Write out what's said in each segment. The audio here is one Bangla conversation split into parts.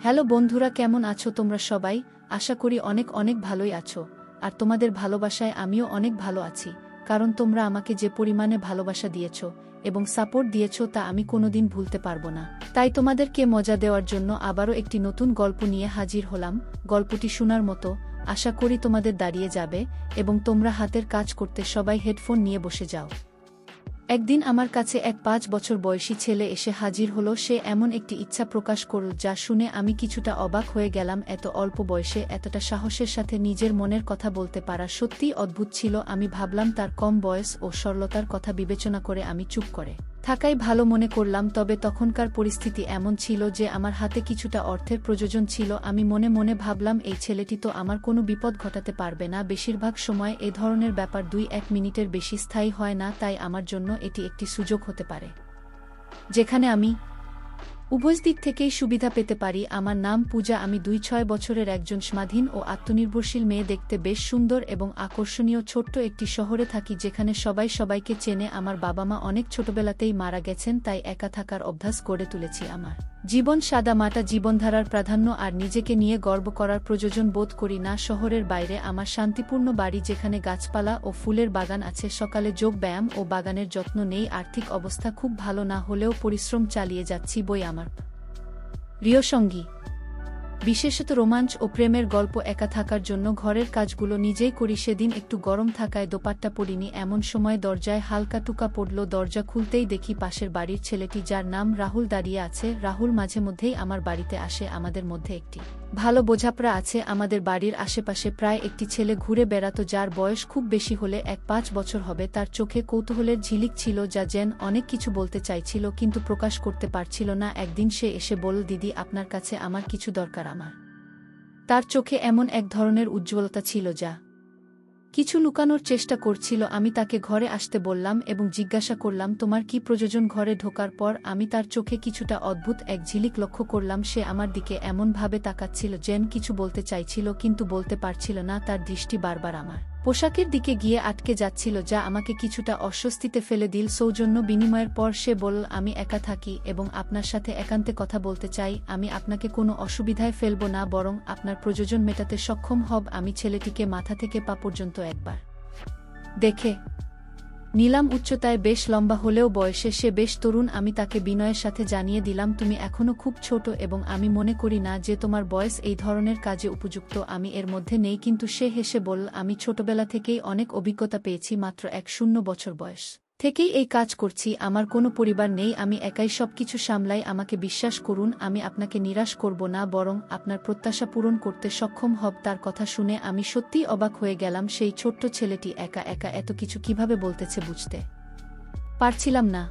হ্যালো বন্ধুরা, কেমন আছো তোমরা সবাই? আশা করি অনেক অনেক ভালোই আছো। আর তোমাদের ভালোবাসায় আমিও অনেক ভালো আছি, কারণ তোমরা আমাকে যে পরিমাণে ভালোবাসা দিয়েছো এবং সাপোর্ট দিয়েছো তা আমি কোনোদিন ভুলতে পারবো না। তাই তোমাদেরকে মজা দেওয়ার জন্য আবারও একটি নতুন গল্প নিয়ে হাজির হলাম। গল্পটি শোনার মতো, আশা করি তোমাদের দাঁড়িয়ে যাবে এবং তোমরা হাতের কাজ করতে সবাই হেডফোন নিয়ে বসে যাও। একদিন আমার কাছে এক 5 বছর বয়সী ছেলে এসে হাজির হলো। সে এমন একটি ইচ্ছা প্রকাশ করল যা শুনে আমি কিছুটা অবাক হয়ে গেলাম। এত অল্প বয়সে এতটা সাহসের সাথে নিজের মনের কথা বলতে পারা সত্যিই অদ্ভুত ছিল। আমি ভাবলাম তার কম বয়স ও সরলতার কথা বিবেচনা করে আমি চুপ করে থাকাই ভালো মনে করলাম। তবে তখনকার পরিস্থিতি এমন ছিল যে আমার হাতে কিছুটা অর্থের প্রয়োজন ছিল। আমি মনে মনে ভাবলাম, এই ছেলেটি তো আমার কোনো বিপদ ঘটাতে পারবে না। বেশিরভাগ সময় এ ধরনের ব্যাপার 2-1 মিনিটের বেশি স্থায়ী হয় না, তাই আমার জন্য এটি একটি সুযোগ হতে পারে যেখানে আমি উভয় দিক থেকেই সুবিধা পেতে পারি। আমার নাম পূজা, আমি 2-6 বছরের একজন স্বাধীন ও আত্মনির্ভরশীল মেয়ে। দেখতে বেশ সুন্দর এবং আকর্ষণীয়। ছোট্ট একটি শহরে থাকি যেখানে সবাই সবাইকে চেনে। আমার বাবা মা অনেক ছোটবেলাতেই মারা গেছেন, তাই একা থাকার অভ্যাস গড়ে তুলেছি। আমার জীবন সাদামাটা জীবনধারার প্রাধান্য, আর নিজেকে নিয়ে গর্ব করার প্রয়োজন বোধ করি না। শহরের বাইরে আমার শান্তিপূর্ণ বাড়ি যেখানে গাছপালা ও ফুলের বাগান আছে। সকালে যোগ ব্যায়াম ও বাগানের যত্ন নেই। আর্থিক অবস্থা খুব ভালো না হলেও পরিশ্রম চালিয়ে যাচ্ছি। বই আমার প্রিয় সঙ্গী, বিশেষত রোমাঞ্চ ও প্রেমের গল্প। একা থাকার জন্য ঘরের কাজগুলো নিজেই করি। সেদিন একটু গরম থাকায় দোপাট্টা পরিনি। এমন সময় দরজায় হালকা টুকা পড়ল। দরজা খুলতেই দেখি পাশের বাড়ির ছেলেটি, যার নাম রাহুল, দাঁড়িয়ে আছে। রাহুল মাঝে মধ্যেই আমার বাড়িতে আসে। আমাদের মধ্যে একটি ভালো বোঝাপড়া আছে। আমাদের বাড়ির আশেপাশে প্রায় একটি ছেলে ঘুরে বেড়াতো যার বয়স খুব বেশি হলে 1-5 বছর হবে। তার চোখে কৌতূহলের ঝিলিক ছিল, যা যেন অনেক কিছু বলতে চাইছিল কিন্তু প্রকাশ করতে পারছিল না। একদিন সে এসে বলল, দিদি, আপনার কাছে আমার কিছু দরকার। আমার তার চোখে এমন এক ধরনের উজ্জ্বলতা ছিল যা কিছু লুকানোর চেষ্টা করছিল। আমি তাকে ঘরে আসতে বললাম এবং জিজ্ঞাসা করলাম, তোমার কি প্রয়োজন? ঘরে ঢোকার পর আমি তার চোখে কিছুটা অদ্ভুত এক ঝিলিক লক্ষ্য করলাম। সে আমার দিকে এমনভাবে তাকাচ্ছিল যেন কিছু বলতে চাইছিল কিন্তু বলতে পারছিল না। তার দৃষ্টি বারবার আমার পোশাকের দিকে গিয়ে আটকে যাচ্ছিল, যা আমাকে কিছুটা অস্বস্তিতে ফেলে দিল। সৌজন্য বিনিময়ের পর সে বলল, আমি একা থাকি এবং আপনার সাথে একান্তে কথা বলতে চাই। আমি আপনাকে কোনো অসুবিধায় ফেলব না, বরং আপনার প্রয়োজন মেটাতে সক্ষম হব। আমি ছেলেটিকে মাথা থেকে পা পর্যন্ত একবার দেখে নিলাম। উচ্চতায় বেশ লম্বা হলেও বয়সে সে বেশ তরুণ। আমি তাকে বিনয়ের সাথে জানিয়ে দিলাম, তুমি এখনো খুব ছোট এবং আমি মনে করি না যে তোমার বয়স এই ধরনের কাজে উপযুক্ত। আমি এর মধ্যে নেই। কিন্তু সে হেসে বলল, আমি ছোটবেলা থেকেই অনেক অভিজ্ঞতা পেয়েছি। মাত্র 10 বছর বয়স থেকেই এই কাজ করছি। আমার কোনো পরিবার নেই, আমি একাই সবকিছু সামলাই। আমাকে বিশ্বাস করুন, আমি আপনাকে নিরাশ করব না, বরং আপনার প্রত্যাশা পূরণ করতে সক্ষম হব। তার কথা শুনে আমি সত্যিই অবাক হয়ে গেলাম। সেই ছোট্ট ছেলেটি একা একা এত কিছু কিভাবে বলতেছে বুঝতে পারছিলাম না।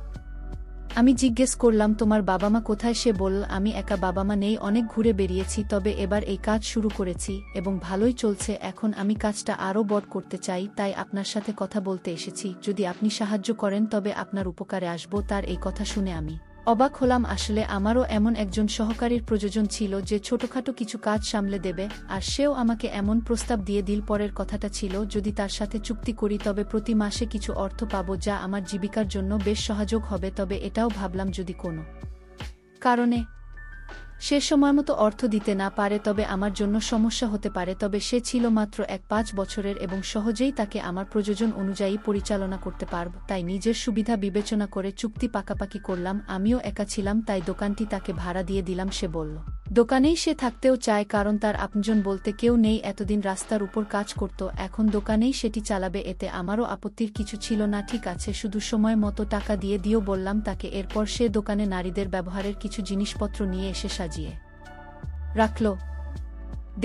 আমি জিজ্ঞেস করলাম, তোমার বাবা মা কোথায়? সে বলল, আমি একা, বাবা মা নেই, অনেক ঘুরে বেরিয়েছি, তবে এবার এই কাজ শুরু করেছি এবং ভালোই চলছে। এখন আমি কাজটা আরও বড় করতে চাই, তাই আপনার সাথে কথা বলতে এসেছি। যদি আপনি সাহায্য করেন তবে আপনার উপকারে আসব। তার এই কথা শুনে আমি অবাক হলাম। আসলে আমারও এমন একজন সহকারীর প্রয়োজন ছিল যে ছোটখাটো কিছু কাজ সামলে দেবে, আর সেও আমাকে এমন প্রস্তাব দিয়ে দিল। পরের কথাটা ছিল, যদি তার সাথে চুক্তি করি তবে প্রতি মাসে কিছু অর্থ পাব, যা আমার জীবিকার জন্য বেশ সহায়ক হবে। তবে এটাও ভাবলাম, যদি কোনো কারণে সে সময়মতো অর্থ দিতে না পারে তবে আমার জন্য সমস্যা হতে পারে। তবে সে ছিল মাত্র 1-5 বছরের এবং সহজেই তাকে আমার প্রয়োজন অনুযায়ী পরিচালনা করতে পারব। তাই নিজের সুবিধা বিবেচনা করে চুক্তি পাকাপাকি করলাম। আমিও একা ছিলাম, তাই দোকানটি তাকে ভাড়া দিয়ে দিলাম। সে বলল, দোকানেই সে থাকতেও চায়, কারণ তার আপনজন বলতে কেউ নেই। এতদিন রাস্তার উপর কাজ করত, এখন দোকানেই সেটি চালাবে। এতে আমারও আপত্তির কিছু ছিল না। ঠিক আছে, শুধু সময় মতো টাকা দিয়ে দিও, বললাম তাকে। এরপর সে দোকানে নারীদের ব্যবহারের কিছু জিনিসপত্র নিয়ে এসে সাজিয়ে রাখল।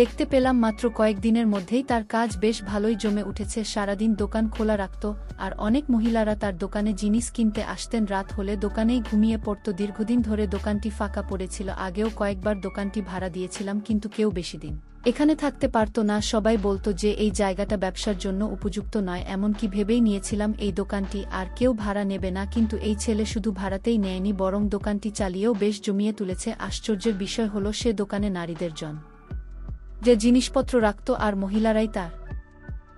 দেখতে পেলাম মাত্র কয়েকদিনের মধ্যেই তার কাজ বেশ ভালোই জমে উঠেছে। সারাদিন দোকান খোলা রাখত, আর অনেক মহিলারা তার দোকানে জিনিস কিনতে আসতেন। রাত হলে দোকানেই ঘুমিয়ে পড়ত। দীর্ঘদিন ধরে দোকানটি ফাঁকা পড়েছিল। আগেও কয়েকবার দোকানটি ভাড়া দিয়েছিলাম, কিন্তু কেউ বেশি দিন এখানে থাকতে পারত না। সবাই বলতো যে এই জায়গাটা ব্যবসার জন্য উপযুক্ত নয়। এমনকি ভেবেই নিয়েছিলাম এই দোকানটি আর কেউ ভাড়া নেবে না। কিন্তু এই ছেলে শুধু ভাড়াতেই নেয়নি, বরং দোকানটি চালিয়েও বেশ জমিয়ে তুলেছে। আশ্চর্যের বিষয় হলো, সে দোকানে নারীদের যে জিনিসপত্র রাখত আর মহিলারাই তার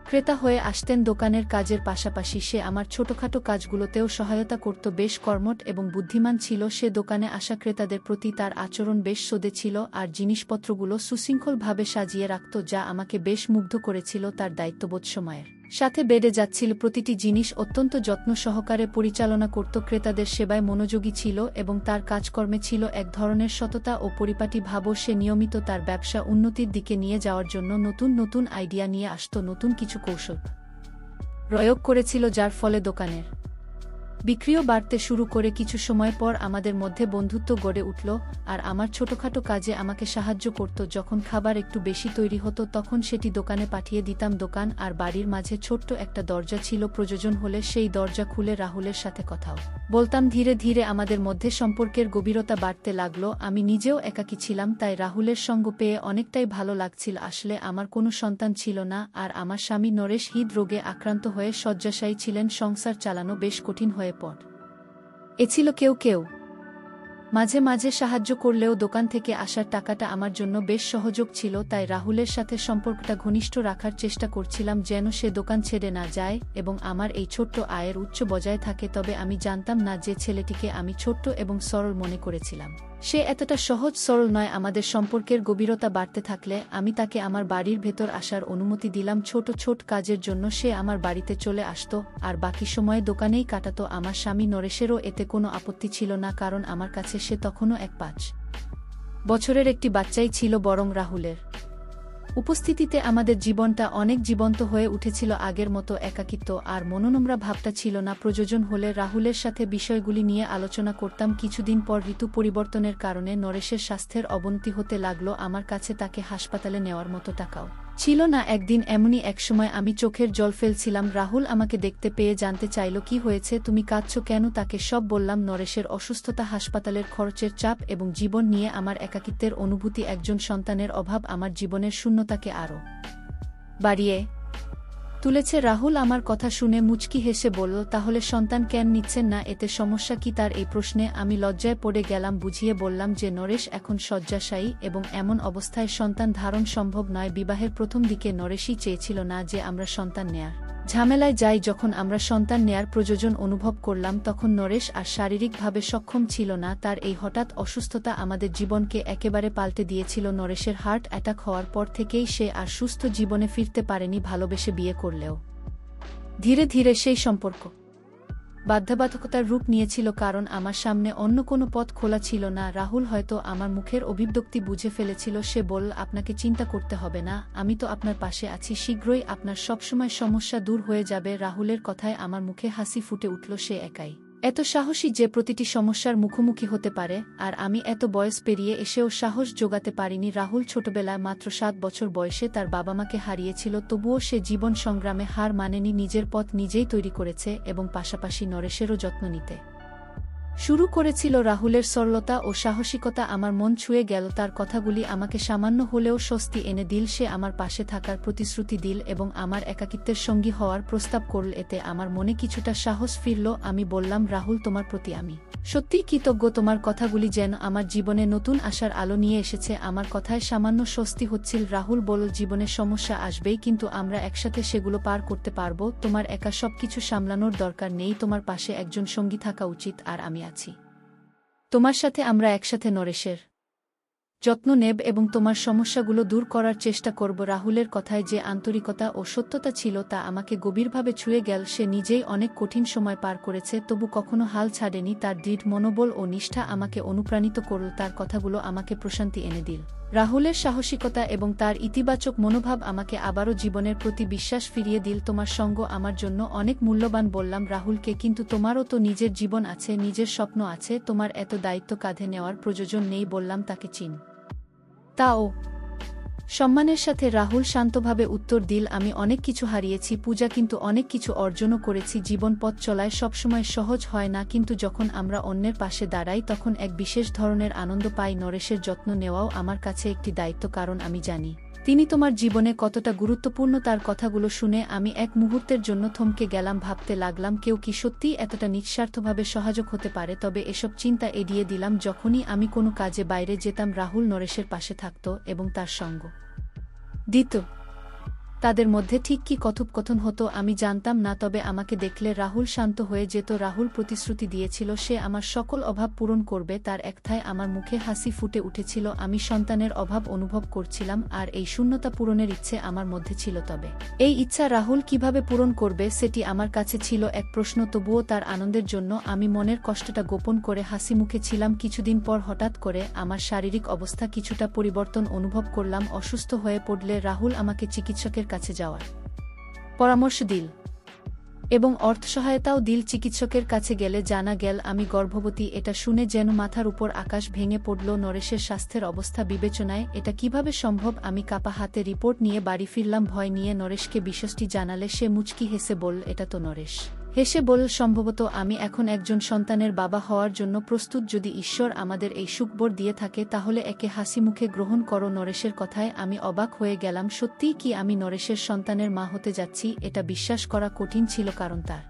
ক্রেতা হয়ে আসতেন। দোকানের কাজের পাশাপাশি সে আমার ছোটখাটো কাজগুলোতেও সহায়তা করত। বেশ কর্মঠ এবং বুদ্ধিমান ছিল সে। দোকানে আসা ক্রেতাদের প্রতি তার আচরণ বেশ সোদে ছিল আর জিনিসপত্রগুলো সুশৃঙ্খলভাবে সাজিয়ে রাখত, যা আমাকে বেশ মুগ্ধ করেছিল। তার দায়িত্ববোধ সময়ের সাথে বেড়ে যাচ্ছিল। প্রতিটি জিনিস অত্যন্ত যত্ন সহকারে পরিচালনা করত, ক্রেতাদের সেবায় মনোযোগী ছিল এবং তার কাজকর্মে ছিল এক ধরনের সততা ও পরিপাটি ভাবও। সে নিয়মিত তার ব্যবসা উন্নতির দিকে নিয়ে যাওয়ার জন্য নতুন নতুন আইডিয়া নিয়ে আসত, নতুন কিছু কৌশল প্রয়োগ করেছিল, যার ফলে দোকানের বিক্রিও বাড়তে শুরু করে। কিছু সময় পর আমাদের মধ্যে বন্ধুত্ব গড়ে উঠল আর আমার ছোটখাটো কাজে আমাকে সাহায্য করত। যখন খাবার একটু বেশি তৈরি হতো তখন সেটি দোকানে পাঠিয়ে দিতাম। দোকান আর বাড়ির মাঝে ছোট্ট একটা দরজা ছিল। প্রয়োজন হলে সেই দরজা খুলে রাহুলের সাথে কথাও বলতাম। ধীরে ধীরে আমাদের মধ্যে সম্পর্কের গভীরতা বাড়তে লাগল। আমি নিজেও একাকী ছিলাম, তাই রাহুলের সঙ্গ পেয়ে অনেকটাই ভালো লাগছিল। আসলে আমার কোনো সন্তান ছিল না আর আমার স্বামী নরেশ হৃদরোগে আক্রান্ত হয়ে শয্যাশায়ী ছিলেন। সংসার চালানো বেশ কঠিন হয়ে এছিল। কেউ মাঝে মাঝে সাহায্য করলেও দোকান থেকে আসার টাকাটা আমার জন্য বেশ সহযোগ ছিল। তাই রাহুলের সাথে সম্পর্কটা ঘনিষ্ঠ রাখার চেষ্টা করছিলাম, যেন সে দোকান ছেড়ে না যায় এবং আমার এই ছোট্ট আয়ের উচ্চ বজায় থাকে। তবে আমি জানতাম না যে ছেলেটিকে আমি ছোট্ট এবং সরল মনে করেছিলাম, সে এতটা সহজ সরল নয়। আমাদের সম্পর্কের গভীরতা বাড়তে থাকলে আমি তাকে আমার বাড়ির ভেতর আসার অনুমতি দিলাম। ছোট ছোট কাজের জন্য সে আমার বাড়িতে চলে আসত আর বাকি সময় দোকানেই কাটাতো। আমার স্বামী নরেশেরও এতে কোনো আপত্তি ছিল না, কারণ আমার কাছে সে তখনও 5 বছরের একটি বাচ্চাই ছিল। বরং রাহুলের উপস্থিতিতে আমাদের জীবনটা অনেক জীবন্ত হয়ে উঠেছিল। আগের মতো একাকিত্ব আর মনোনোমরা ভাবটা ছিল না। প্রয়োজন হলে রাহুলের সাথে বিষয়গুলি নিয়ে আলোচনা করতাম। কিছুদিন পর ঋতু পরিবর্তনের কারণে নরেশের স্বাস্থ্যের অবনতি হতে লাগলো। আমার কাছে তাকে হাসপাতালে নেওয়ার মতো টাকাও ছিল না। একদিন এমনই এক সময় আমি চোখের জল ফেলছিলাম। রাহুল আমাকে দেখতে পেয়ে জানতে চাইল, কি হয়েছে, তুমি কাঁদছো কেন? তাকে সব বললাম, নরেশের অসুস্থতা, হাসপাতালের খরচের চাপ এবং জীবন নিয়ে আমার একাকিত্বের অনুভূতি। একজন সন্তানের অভাব আমার জীবনের শূন্যতাকে আরও বাড়িয়ে তুলেছে। রাহুল আমার কথা শুনে মুচকি হেসে বলল, তাহলে সন্তান কেন নিচ্ছেন না? এতে সমস্যা কি তার? এই প্রশ্নে আমি লজ্জায় পড়ে গেলাম। বুঝিয়ে বললাম যে নরেশ এখন শয্যাশায়ী এবং এমন অবস্থায় সন্তান ধারণ সম্ভব নয়। বিবাহের প্রথম দিকে নরেশই চেয়েছিল না যে আমরা সন্তান নেয়ার ঝামেলায় যাই। যখন আমরা সন্তান নেয়ার প্রয়োজন অনুভব করলাম তখন নরেশ আর শারীরিকভাবে সক্ষম ছিল না। তার এই হঠাৎ অসুস্থতা আমাদের জীবনকে একেবারে পাল্টে দিয়েছিল। নরেশের হার্ট অ্যাটাক হওয়ার পর থেকেই সে আর সুস্থ জীবনে ফিরতে পারেনি। ভালোবেসে বিয়ে করলেও ধীরে ধীরে সেই সম্পর্ক বাধ্যবাধকতার রূপ নিয়েছিল, কারণ আমার সামনে অন্য কোনো পথ খোলা ছিল না। রাহুল হয়তো আমার মুখের অভিব্যক্তি বুঝে ফেলেছিল। সে বলল, আপনাকে চিন্তা করতে হবে না, আমি তো আপনার পাশে আছি। শীঘ্রই আপনার সবসময় সমস্যা দূর হয়ে যাবে। রাহুলের কথায় আমার মুখে হাসি ফুটে উঠল। সে একাই এত সাহসী যে প্রতিটি সমস্যার মুখোমুখি হতে পারে, আর আমি এত বয়স পেরিয়ে এসেও সাহস জোগাতে পারিনি। রাহুল ছোটবেলায় মাত্র 7 বছর বয়সে তার বাবা মাকে হারিয়েছিল, তবুও সে জীবন সংগ্রামে হার মানেনি। নিজের পথ নিজেই তৈরি করেছে এবং পাশাপাশি নরেশেরও যত্ন নিতে শুরু করেছিল। রাহুলের সরলতা ও সাহসিকতা আমার মন ছুঁয়ে গেল। তার কথাগুলি আমাকে সামান্য হলেও স্বস্তি এনে দিল। সে আমার পাশে থাকার প্রতিশ্রুতি দিল এবং আমার একাকিত্বের সঙ্গী হওয়ার প্রস্তাব করল। এতে আমার মনে কিছুটা সাহস ফিরল। আমি বললাম, রাহুল, তোমার প্রতি আমি সত্যিই কৃতজ্ঞ। তোমার কথাগুলি যেন আমার জীবনে নতুন আশার আলো নিয়ে এসেছে। আমার কথায় সামান্য স্বস্তি হচ্ছিল। রাহুল বলল, জীবনে সমস্যা আসবেই, কিন্তু আমরা একসাথে সেগুলো পার করতে পারব। তোমার একা সবকিছু সামলানোর দরকার নেই। তোমার পাশে একজন সঙ্গী থাকা উচিত, আর আমি আছি তোমার সাথে। আমরা একসাথে নরেশের যত্ন নেব এবং তোমার সমস্যাগুলো দূর করার চেষ্টা করব। রাহুলের কথায় যে আন্তরিকতা ও সত্যতা ছিল তা আমাকে গভীরভাবে ছুঁয়ে গেল। সে নিজেই অনেক কঠিন সময় পার করেছে, তবু কখনো হাল ছাড়েনি। তার দৃঢ় মনোবল ও নিষ্ঠা আমাকে অনুপ্রাণিত করল। তার কথাগুলো আমাকে প্রশান্তি এনে দিল। রাহুলের সাহসিকতা এবং তার ইতিবাচক মনোভাব আমাকে আবারও জীবনের প্রতি বিশ্বাস ফিরিয়ে দিল। তোমার সঙ্গ আমার জন্য অনেক মূল্যবান, বললাম রাহুলকে, কিন্তু তোমারও তো নিজের জীবন আছে, নিজের স্বপ্ন আছে। তোমার এত দায়িত্ব কাঁধে নেওয়ার প্রয়োজন নেই, বললাম তাকে। তাও সম্মানের সাথে রাহুল শান্তভাবে উত্তর দিল, আমি অনেক কিছু হারিয়েছি পূজা, কিন্তু অনেক কিছু অর্জনও করেছি। জীবন পথ চলায় সবসময় সহজ হয় না, কিন্তু যখন আমরা অন্যের পাশে দাঁড়াই তখন এক বিশেষ ধরনের আনন্দ পাই। নরেশের যত্ন নেওয়াও আমার কাছে একটি দায়িত্ব, কারণ আমি জানি তিনি তোমার জীবনে কতটা গুরুত্বপূর্ণ। তার কথাগুলো শুনে আমি এক মুহূর্তের জন্য থমকে গেলাম। ভাবতে লাগলাম, কেউ কি সত্যিই এতটা নিঃস্বার্থভাবে সহায়ক হতে পারে? তবে এসব চিন্তা এড়িয়ে দিলাম। যখনই আমি কোনো কাজে বাইরে যেতাম রাহুল নরেশের পাশে থাকত এবং তার সঙ্গ দিত। তাদের মধ্যে ঠিক কী কথোপকথন হতো আমি জানতাম না, তবে আমাকে দেখলে রাহুল শান্ত হয়ে যেত। রাহুল প্রতিশ্রুতি দিয়েছিল সে আমার সকল অভাব পূরণ করবে, তার একথায় আমার মুখে হাসি ফুটে উঠেছিল। আমি সন্তানের অভাব অনুভব করছিলাম, আর এই শূন্যতা পূরণের ইচ্ছে আমার মধ্যে ছিল। তবে এই ইচ্ছা রাহুল কিভাবে পূরণ করবে সেটি আমার কাছে ছিল এক প্রশ্ন। তবুও তার আনন্দের জন্য আমি মনের কষ্টটা গোপন করে হাসি মুখে ছিলাম। কিছুদিন পর হঠাৎ করে আমার শারীরিক অবস্থা কিছুটা পরিবর্তন অনুভব করলাম। অসুস্থ হয়ে পড়লে রাহুল আমাকে চিকিৎসকের কাছে যাওয়ার পরামর্শ দিল এবং অর্থ সহায়তাও দিল। চিকিৎসকের কাছে গেলে জানা গেল আমি গর্ভবতী। এটা শুনে যেন মাথার উপর আকাশ ভেঙে পড়ল। নরেশের স্বাস্থ্যের অবস্থা বিবেচনায় এটা কিভাবে সম্ভব? আমি কাপা হাতে রিপোর্ট নিয়ে বাড়ি ফিরলাম। ভয় নিয়ে নরেশকে বিষয়টি জানালে সে মুচকি হেসে বলল, এটা তো নরেশ হেসে বলল, সম্ভবত আমি এখন একজন সন্তানের বাবা হওয়ার জন্য প্রস্তুত। যদি ঈশ্বর আমাদের এই সুখবর দিয়ে থাকে তাহলে একে হাসি মুখে গ্রহণ করো। নরেশের কথায় আমি অবাক হয়ে গেলাম। সত্যিই কি আমি নরেশের সন্তানের মা হতে যাচ্ছি? এটা বিশ্বাস করা কঠিন ছিল, কারণ তার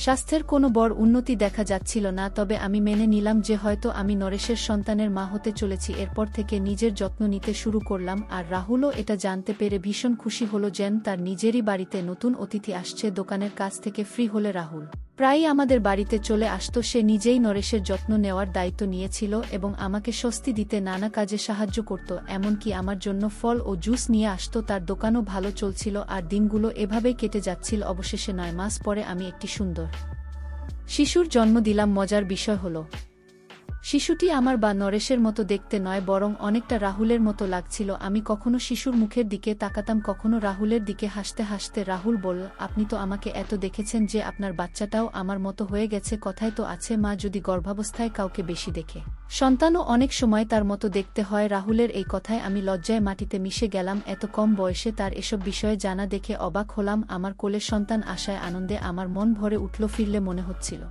স্বাস্থ্যের কোনো বড় উন্নতি দেখা যাচ্ছিল না। তবে আমি মেনে নিলাম যে হয়তো আমি নরেশের সন্তানের মা হতে চলেছি। এরপর থেকে নিজের যত্ন নিতে শুরু করলাম, আর রাহুলও এটা জানতে পেরে ভীষণ খুশি হলো যেন তার নিজেরই বাড়িতে নতুন অতিথি আসছে। দোকানের কাজ থেকে ফ্রি হলে রাহুল প্রায়ই আমাদের বাড়িতে চলে আসতো। সে নিজেই নরেশের যত্ন নেওয়ার দায়িত্ব নিয়েছিল এবং আমাকে স্বস্তি দিতে নানা কাজে সাহায্য করত। এমনকি আমার জন্য ফল ও জুস নিয়ে আসতো। তার দোকানও ভালো চলছিল, আর দিনগুলো এভাবেই কেটে যাচ্ছিল। অবশেষে ৯ মাস পরে আমি একটি সুন্দর শিশুর জন্ম দিলাম। মজার বিষয় হলো শিশুটি আমার বা নরেশের মতো দেখতে নয়, বরং অনেকটা রাহুলের মতো লাগছিল। আমি কখনো শিশুর মুখের দিকে তাকাতাম, কখনো রাহুলের দিকে। হাসতে হাসতে রাহুল বলল, আপনি তো আমাকে এত দেখেছেন যে আপনার বাচ্চাটাও আমার মতো হয়ে গেছে। কথায় তো আছে, মা যদি গর্ভাবস্থায় কাউকে বেশি দেখে সন্তানও অনেক সময় তার মতো দেখতে হয়। রাহুলের এই কথায় আমি লজ্জায় মাটিতে মিশে গেলাম। এত কম বয়সে তার এসব বিষয়ে জানা দেখে অবাক হলাম। আমার কোলে সন্তান আসায় আনন্দে আমার মন ভরে উঠল। ফিরলে মনে হচ্ছিল